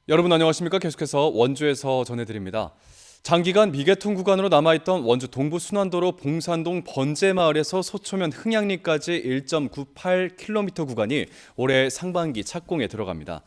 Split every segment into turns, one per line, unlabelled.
여러분 안녕하십니까? 계속해서 원주에서 전해드립니다. 장기간 미개통 구간으로 남아있던 원주 동부순환도로 봉산동 번제마을에서 소초면 흥양리까지 1.98km 구간이 올해 상반기 착공에 들어갑니다.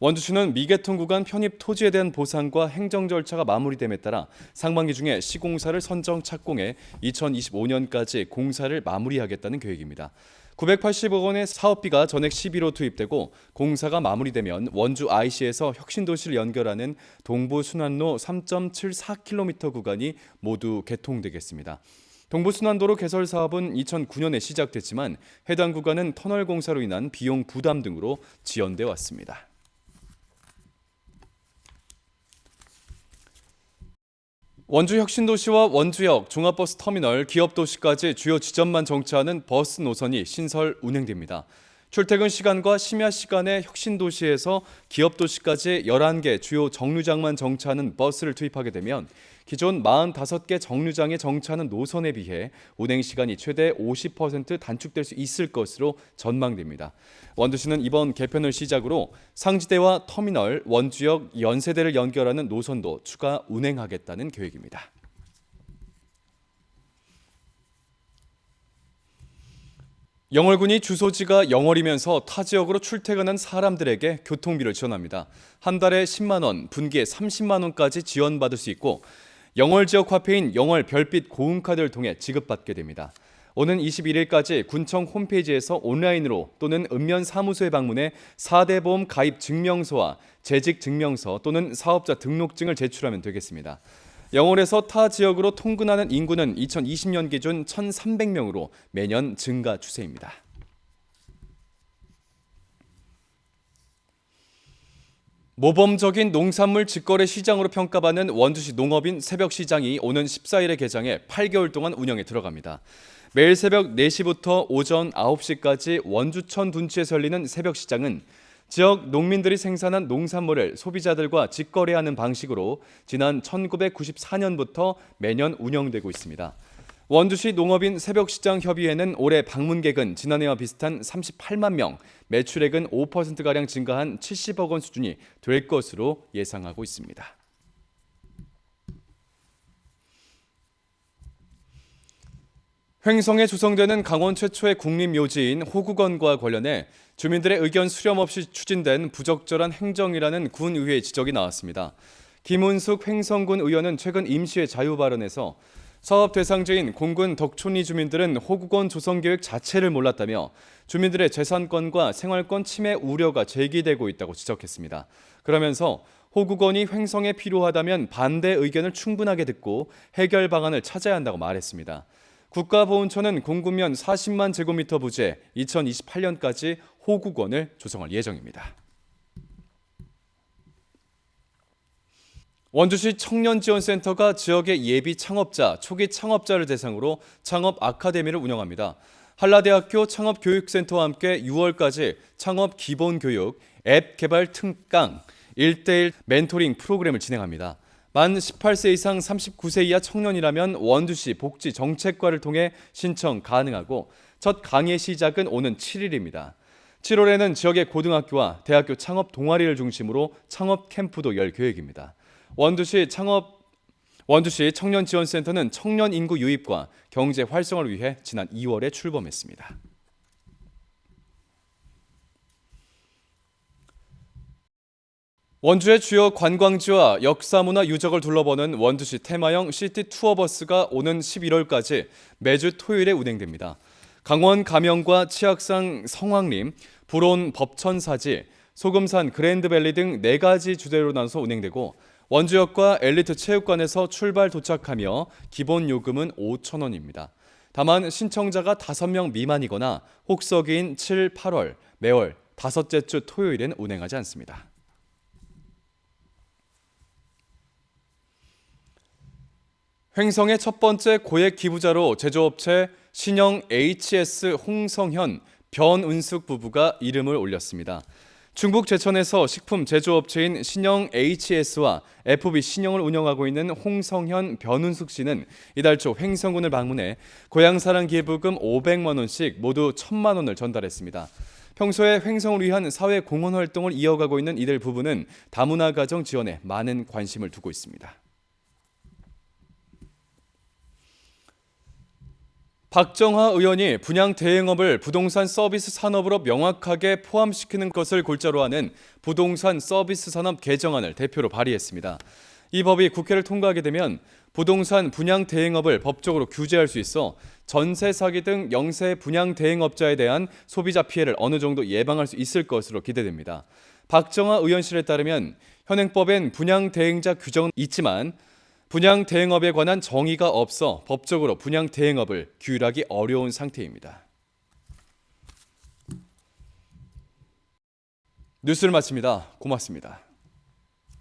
원주시는 미개통 구간 편입 토지에 대한 보상과 행정 절차가 마무리됨에 따라 상반기 중에 시공사를 선정 착공해 2025년까지 공사를 마무리하겠다는 계획입니다. 980억 원의 사업비가 전액 시비로 투입되고 공사가 마무리되면 원주 IC에서 혁신도시를 연결하는 동부순환로 3.74km 구간이 모두 개통되겠습니다. 동부순환도로 개설 사업은 2009년에 시작됐지만 해당 구간은 터널 공사로 인한 비용 부담 등으로 지연돼 왔습니다. 원주 혁신도시와 원주역, 종합버스 터미널, 기업도시까지 주요 지점만 정차하는 버스 노선이 신설 운행됩니다. 출퇴근 시간과 심야 시간에 혁신도시에서 기업도시까지 11개 주요 정류장만 정차하는 버스를 투입하게 되면 기존 45개 정류장에 정차하는 노선에 비해 운행 시간이 최대 50% 단축될 수 있을 것으로 전망됩니다. 원주시는 이번 개편을 시작으로 상지대와 터미널, 원주역, 연세대를 연결하는 노선도 추가 운행하겠다는 계획입니다. 영월군이 주소지가 영월이면서 타 지역으로 출퇴근한 사람들에게 교통비를 지원합니다. 한 달에 10만 원, 분기에 30만 원까지 지원받을 수 있고 영월 지역 화폐인 영월 별빛 고운카드를 통해 지급받게 됩니다. 오는 21일까지 군청 홈페이지에서 온라인으로 또는 읍면 사무소에 방문해 4대 보험 가입 증명서와 재직 증명서 또는 사업자 등록증을 제출하면 되겠습니다. 영월에서 타 지역으로 통근하는 인구는 2020년 기준 1,300명으로 매년 증가 추세입니다. 모범적인 농산물 직거래 시장으로 평가받는 원주시 농업인 새벽시장이 오는 14일에 개장해 8개월 동안 운영에 들어갑니다. 매일 새벽 4시부터 오전 9시까지 원주천 둔치에서 열리는 새벽시장은 지역 농민들이 생산한 농산물을 소비자들과 직거래하는 방식으로 지난 1994년부터 매년 운영되고 있습니다. 원주시 농업인 새벽시장 협의회는 올해 방문객은 지난해와 비슷한 38만 명, 매출액은 5%가량 증가한 70억 원 수준이 될 것으로 예상하고 있습니다. 횡성에 조성되는 강원 최초의 국립묘지인 호국원과 관련해 주민들의 의견 수렴 없이 추진된 부적절한 행정이라는 군의회의 지적이 나왔습니다. 김은숙 횡성군 의원은 최근 임시회 자유 발언에서 사업 대상지인 공군 덕촌리 주민들은 호국원 조성 계획 자체를 몰랐다며 주민들의 재산권과 생활권 침해 우려가 제기되고 있다고 지적했습니다. 그러면서 호국원이 횡성에 필요하다면 반대 의견을 충분하게 듣고 해결 방안을 찾아야 한다고 말했습니다. 국가보훈처는 공군면 40만 제곱미터 부지에 2028년까지 호국원을 조성할 예정입니다. 원주시 청년지원센터가 지역의 예비 창업자, 초기 창업자를 대상으로 창업 아카데미를 운영합니다. 한라대학교 창업교육센터와 함께 6월까지 창업 기본교육, 앱 개발 특강, 1대1 멘토링 프로그램을 진행합니다. 만 18세 이상 39세 이하 청년이라면 원주시 복지정책과를 통해 신청 가능하고 첫 강의 시작은 오는 7일입니다. 7월에는 지역의 고등학교와 대학교 창업 동아리를 중심으로 창업 캠프도 열 계획입니다. 원주시 청년지원센터는 청년 인구 유입과 경제 활성화를 위해 지난 2월에 출범했습니다. 원주의 주요 관광지와 역사문화 유적을 둘러보는 원주시 테마형 시티 투어버스가 오는 11월까지 매주 토요일에 운행됩니다. 강원 가명과 치악산 성황림, 불온 법천사지, 소금산 그랜드밸리 등 4가지 주제로 나눠서 운행되고 원주역과 엘리트 체육관에서 출발 도착하며 기본 요금은 5,000원입니다. 다만 신청자가 5명 미만이거나 혹서기인 7, 8월, 매월 5째 주 토요일엔 운행하지 않습니다. 횡성의 첫 번째 고액 기부자로 제조업체 신영 HS 홍성현, 변은숙 부부가 이름을 올렸습니다. 충북 제천에서 식품 제조업체인 신영 HS와 FB 신영을 운영하고 있는 홍성현 변운숙 씨는 이달 초 횡성군을 방문해 고향사랑 기부금 500만 원씩 모두 1,000만 원을 전달했습니다. 평소에 횡성을 위한 사회 공헌 활동을 이어가고 있는 이들 부부는 다문화 가정 지원에 많은 관심을 두고 있습니다. 박정하 의원이 분양 대행업을 부동산 서비스 산업으로 명확하게 포함시키는 것을 골자로 하는 부동산 서비스 산업 개정안을 대표로 발의했습니다. 이 법이 국회를 통과하게 되면 부동산 분양 대행업을 법적으로 규제할 수 있어 전세 사기 등 영세 분양 대행업자에 대한 소비자 피해를 어느 정도 예방할 수 있을 것으로 기대됩니다. 박정하 의원실에 따르면 현행법엔 분양 대행자 규정은 있지만 분양 대행업에 관한 정의가 없어 법적으로 분양 대행업을 규율하기 어려운 상태입니다. 뉴스를 마칩니다. 고맙습니다.